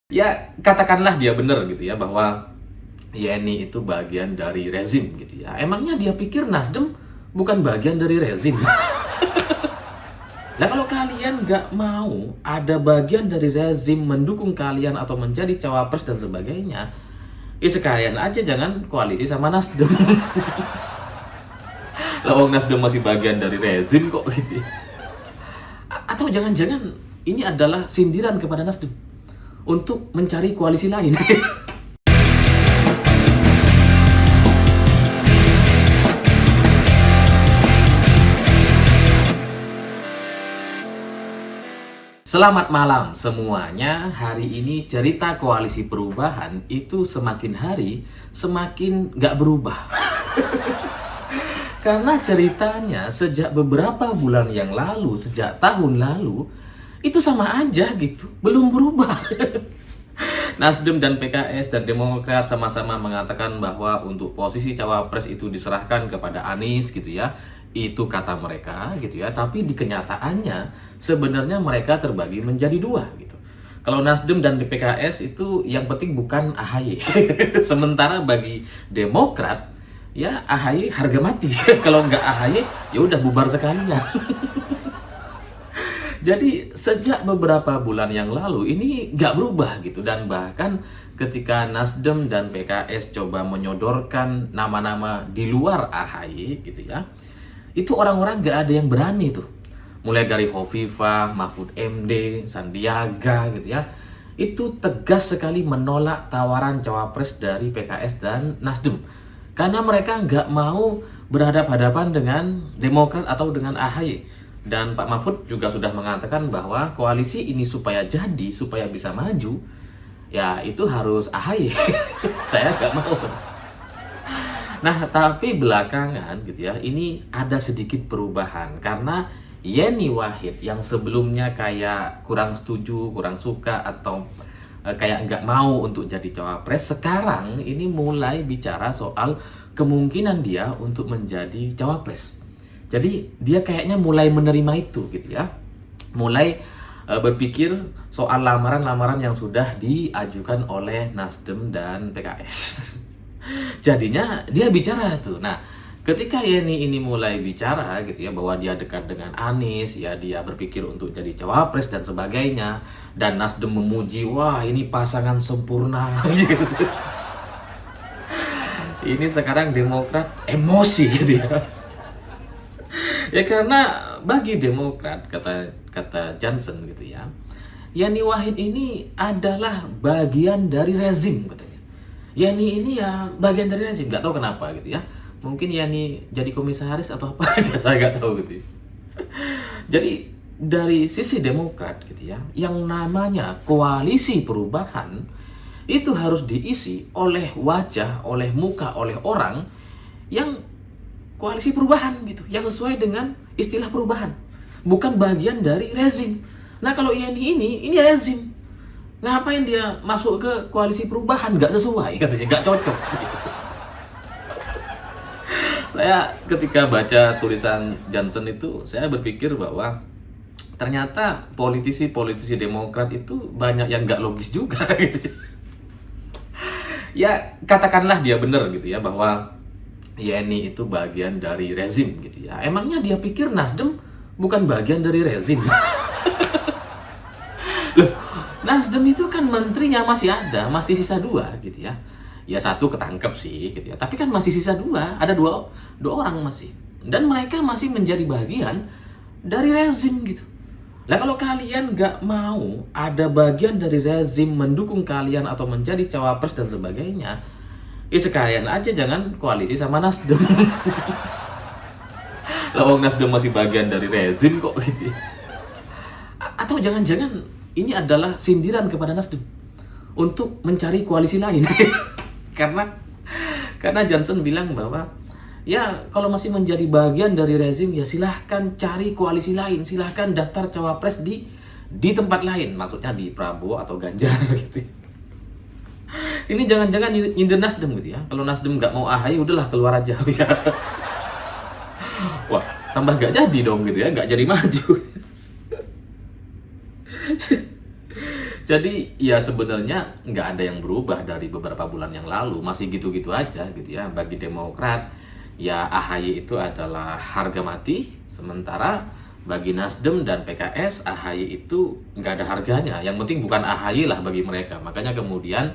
Ya, katakanlah dia benar gitu ya, bahwa Yeni itu bagian dari rezim gitu ya. Emangnya dia pikir Nasdem bukan bagian dari rezim? Nah, kalau kalian nggak mau ada bagian dari rezim mendukung kalian atau menjadi cawapres dan sebagainya, ya sekalian aja jangan koalisi sama Nasdem. Lah wong Nasdem masih bagian dari rezim kok gitu ya. Atau jangan-jangan ini adalah sindiran kepada Nasdem untuk mencari koalisi lain. Selamat malam semuanya. Hari ini cerita koalisi perubahan itu semakin hari semakin nggak berubah. Karena ceritanya sejak beberapa bulan yang lalu, sejak tahun lalu, itu sama aja gitu, belum berubah. Nasdem dan PKS dan Demokrat sama-sama mengatakan bahwa untuk posisi cawapres itu diserahkan kepada Anies gitu ya. Itu kata mereka gitu ya, tapi di kenyataannya sebenarnya mereka terbagi menjadi dua gitu. Kalau Nasdem dan PKS itu yang penting bukan AHY. Sementara bagi Demokrat ya AHY harga mati. Kalau nggak AHY ya udah bubar sekalian. Jadi sejak beberapa bulan yang lalu ini nggak berubah gitu, dan bahkan ketika Nasdem dan PKS coba menyodorkan nama-nama di luar AHY gitu ya, itu orang-orang nggak ada yang berani tuh. Mulai dari Hovifah, Mahfud MD, Sandiaga gitu ya, itu tegas sekali menolak tawaran cawapres dari PKS dan Nasdem. Karena mereka nggak mau berhadapan-hadapan dengan Demokrat atau dengan AHY. Dan Pak Mahfud juga sudah mengatakan bahwa koalisi ini supaya jadi, supaya bisa maju, ya itu harus AHY. Saya nggak mau. Nah, tapi belakangan gitu ya, ini ada sedikit perubahan karena Yeni Wahid yang sebelumnya kayak kurang setuju, kurang suka atau kayak nggak mau untuk jadi cawapres, sekarang ini mulai bicara soal kemungkinan dia untuk menjadi cawapres. Jadi dia kayaknya mulai menerima itu gitu ya. Mulai berpikir soal lamaran-lamaran yang sudah diajukan oleh Nasdem dan PKS. Jadinya dia bicara tuh. Nah, ketika Yeni ini mulai bicara gitu ya, bahwa dia dekat dengan Anies, ya dia berpikir untuk jadi cawapres dan sebagainya, dan Nasdem memuji, wah ini pasangan sempurna gitu. Ini sekarang Demokrat emosi gitu ya. Ya karena bagi Demokrat, kata Johnson gitu ya, Yeni Wahid ini adalah bagian dari rezim katanya. Yeni ini ya bagian dari rezim, nggak tahu kenapa gitu ya. Mungkin Yeni jadi komisaris atau apa, saya nggak tahu gitu ya. Jadi dari sisi Demokrat gitu ya, yang namanya koalisi perubahan itu harus diisi oleh wajah, oleh muka, oleh orang yang koalisi perubahan gitu, yang sesuai dengan istilah perubahan, bukan bagian dari rezim. Nah kalau Yeni ini rezim, ngapain dia masuk ke koalisi perubahan? Nggak sesuai katanya, nggak cocok. Saya ketika baca tulisan Johnson itu, saya berpikir bahwa ternyata politisi-politisi Demokrat itu banyak yang nggak logis juga gitu. Ya katakanlah dia benar gitu ya, bahwa Yeni itu bagian dari rezim gitu ya. Emangnya dia pikir Nasdem bukan bagian dari rezim? Loh, Nasdem itu kan menterinya masih ada, masih sisa 2 gitu ya. Ya 1 ketangkep sih gitu ya, tapi kan masih sisa 2, ada dua orang masih. Dan mereka masih menjadi bagian dari rezim gitu. Lah kalau kalian nggak mau ada bagian dari rezim mendukung kalian atau menjadi cawapres dan sebagainya, ya sekalian aja jangan koalisi sama Nasdem. Lah wong Nasdem masih bagian dari rezim kok gitu ya. Atau jangan-jangan ini adalah sindiran kepada Nasdem untuk mencari koalisi lain. Karena Johnson bilang bahwa ya kalau masih menjadi bagian dari rezim ya silahkan cari koalisi lain, silahkan daftar cawapres di tempat lain, maksudnya di Prabowo atau Ganjar gitu. Ini jangan-jangan nyindir Nasdem gitu ya. Kalau Nasdem nggak mau AHY, udahlah keluar aja ya. Wah, tambah nggak jadi dong gitu ya, nggak jadi maju. Jadi ya sebenarnya nggak ada yang berubah dari beberapa bulan yang lalu, masih gitu-gitu aja gitu ya. Bagi Demokrat, ya AHY itu adalah harga mati, sementara bagi Nasdem dan PKS, AHY itu nggak ada harganya. Yang penting bukan AHY lah bagi mereka. Makanya kemudian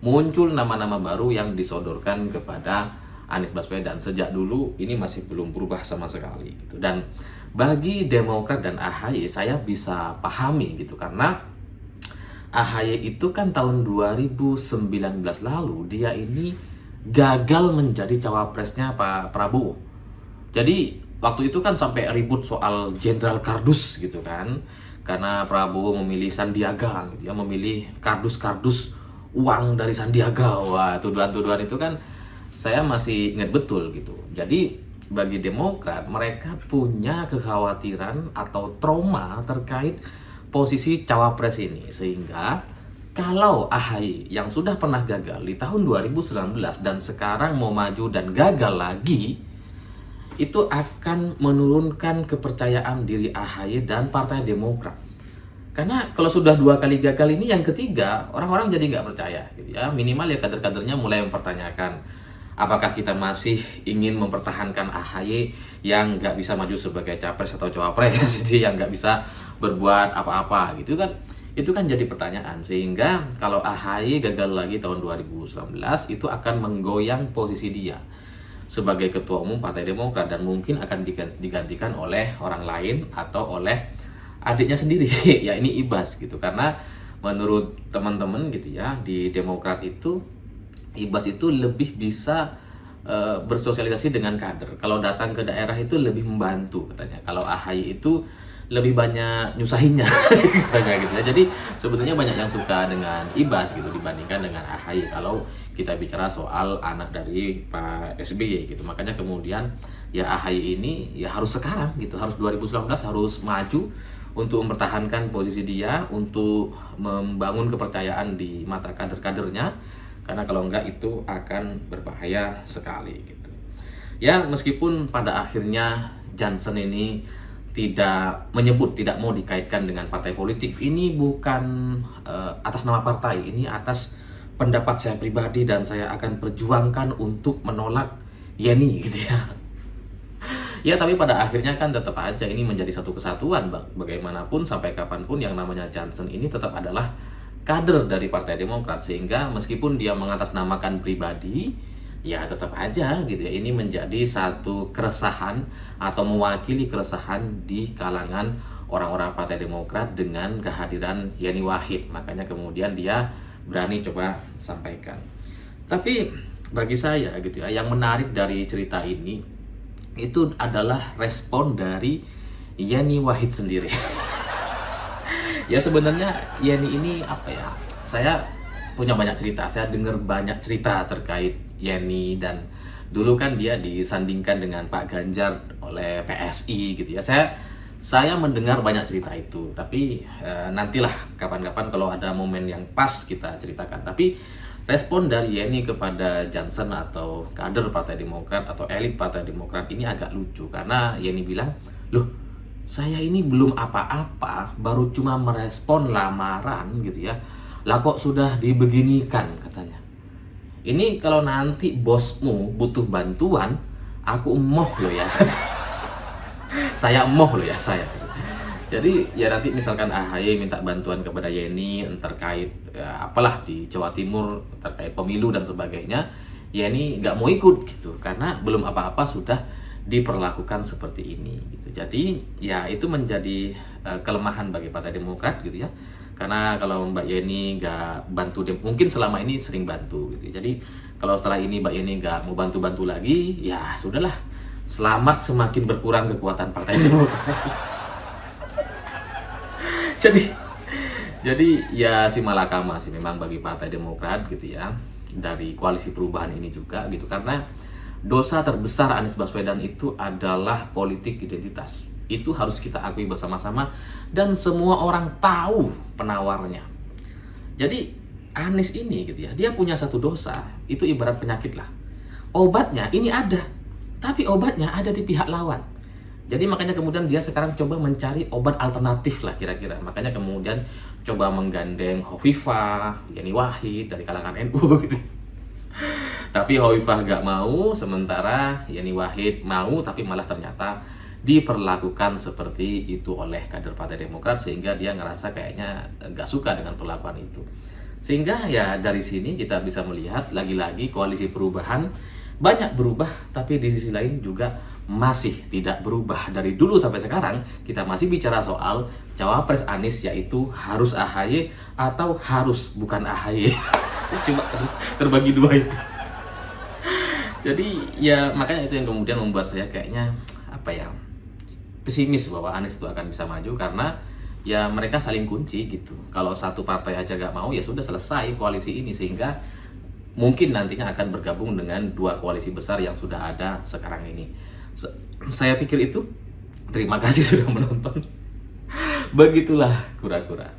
muncul nama-nama baru yang disodorkan kepada Anies Baswedan. Sejak dulu ini masih belum berubah sama sekali gitu. Dan bagi Demokrat dan AHY saya bisa pahami gitu, karena AHY itu kan tahun 2019 lalu dia ini gagal menjadi cawapresnya Pak Prabowo. Jadi waktu itu kan sampai ribut soal Jenderal Kardus gitu kan. Karena Prabowo memilih Sandiaga gitu ya, memilih kardus-kardus uang dari Sandiaga. Wah, tuduhan-tuduhan itu kan saya masih ingat betul gitu. Jadi bagi Demokrat, mereka punya kekhawatiran atau trauma terkait posisi cawapres ini, sehingga kalau AHY yang sudah pernah gagal di tahun 2019 dan sekarang mau maju dan gagal lagi, itu akan menurunkan kepercayaan diri AHY dan Partai Demokrat. Karena kalau sudah 2 kali gagal ini, yang ketiga orang-orang jadi nggak percaya gitu ya. Minimal ya kader-kadernya mulai mempertanyakan, apakah kita masih ingin mempertahankan AHY yang nggak bisa maju sebagai capres atau cawapres, jadi yang nggak bisa berbuat apa-apa gitu kan. Itu kan jadi pertanyaan, sehingga kalau AHY gagal lagi tahun 2019 itu akan menggoyang posisi dia sebagai ketua umum Partai Demokrat, dan mungkin akan digantikan oleh orang lain atau oleh adiknya sendiri ya ini Ibas gitu. Karena menurut teman-teman gitu ya di Demokrat itu, Ibas itu lebih bisa bersosialisasi dengan kader. Kalau datang ke daerah itu lebih membantu katanya. Kalau AHY itu lebih banyak nyusahinnya katanya gitu ya. Jadi sebetulnya banyak yang suka dengan Ibas gitu dibandingkan dengan AHY kalau kita bicara soal anak dari Pak SBY gitu. Makanya kemudian ya AHY ini ya harus sekarang gitu, harus 2019 harus maju untuk mempertahankan posisi dia, untuk membangun kepercayaan di mata kader-kadernya, karena kalau enggak itu akan berbahaya sekali gitu. Ya meskipun pada akhirnya Johnson ini tidak menyebut, tidak mau dikaitkan dengan partai politik, ini bukan atas nama partai, ini atas pendapat saya pribadi dan saya akan perjuangkan untuk menolak Yeni gitu ya. Ya tapi pada akhirnya kan tetap aja ini menjadi satu kesatuan, bagaimanapun sampai kapanpun yang namanya Johnson ini tetap adalah kader dari Partai Demokrat, sehingga meskipun dia mengatasnamakan pribadi, ya tetap aja gitu ya ini menjadi satu keresahan atau mewakili keresahan di kalangan orang-orang Partai Demokrat dengan kehadiran Yeni Wahid. Makanya kemudian dia berani coba sampaikan. Tapi bagi saya gitu ya, yang menarik dari cerita ini itu adalah respon dari Yeni Wahid sendiri. Ya sebenarnya Yeni ini apa ya, saya punya banyak cerita, saya dengar banyak cerita terkait Yeni, dan dulu kan dia disandingkan dengan Pak Ganjar oleh PSI gitu ya. Saya mendengar banyak cerita itu, tapi nantilah kapan-kapan kalau ada momen yang pas kita ceritakan. Tapi respon dari Yeni kepada Johnson atau kader Partai Demokrat atau elit Partai Demokrat ini agak lucu, karena Yeni bilang, loh saya ini belum apa-apa, baru cuma merespon lamaran gitu ya, lah kok sudah dibeginikan katanya. Ini kalau nanti bosmu butuh bantuan, aku emoh loh ya. Saya emoh loh ya saya. Jadi ya nanti misalkan AHY minta bantuan kepada Yeni terkait ya, apalah di Jawa Timur terkait pemilu dan sebagainya, Yeni nggak mau ikut gitu karena belum apa-apa sudah diperlakukan seperti ini gitu. Jadi ya itu menjadi kelemahan bagi Partai Demokrat gitu ya. Karena kalau Mbak Yeni nggak bantu, mungkin selama ini sering bantu gitu. Jadi kalau setelah ini Mbak Yeni nggak mau bantu-bantu lagi, ya sudahlah. Selamat semakin berkurang kekuatan Partai Demokrat. Jadi ya si malakama sih memang bagi Partai Demokrat gitu ya, dari koalisi perubahan ini juga gitu, karena dosa terbesar Anies Baswedan itu adalah politik identitas. Itu harus kita akui bersama-sama dan semua orang tahu penawarnya. Jadi Anies ini gitu ya, dia punya satu dosa, itu ibarat penyakit lah. Obatnya ini ada, tapi obatnya ada di pihak lawan. Jadi makanya kemudian dia sekarang coba mencari obat alternatif lah kira-kira. Makanya kemudian coba menggandeng Hovifah, Yeni Wahid dari kalangan NU gitu. Tapi Hovifah gak mau, sementara Yeni Wahid mau, tapi malah ternyata diperlakukan seperti itu oleh kader Partai Demokrat, sehingga dia ngerasa kayaknya gak suka dengan perlakuan itu. Sehingga ya dari sini kita bisa melihat lagi-lagi koalisi perubahan banyak berubah, tapi di sisi lain juga masih tidak berubah. Dari dulu sampai sekarang kita masih bicara soal cawapres Anies, yaitu harus AHY atau harus bukan AHY. Cuma terbagi dua itu. Jadi ya makanya itu yang kemudian membuat saya kayaknya pesimis bahwa Anies itu akan bisa maju, karena ya mereka saling kunci gitu. Kalau satu partai aja gak mau, ya sudah selesai koalisi ini, sehingga mungkin nantinya akan bergabung dengan dua koalisi besar yang sudah ada sekarang ini. Saya pikir itu. Terima kasih sudah menonton. Begitulah kura-kura.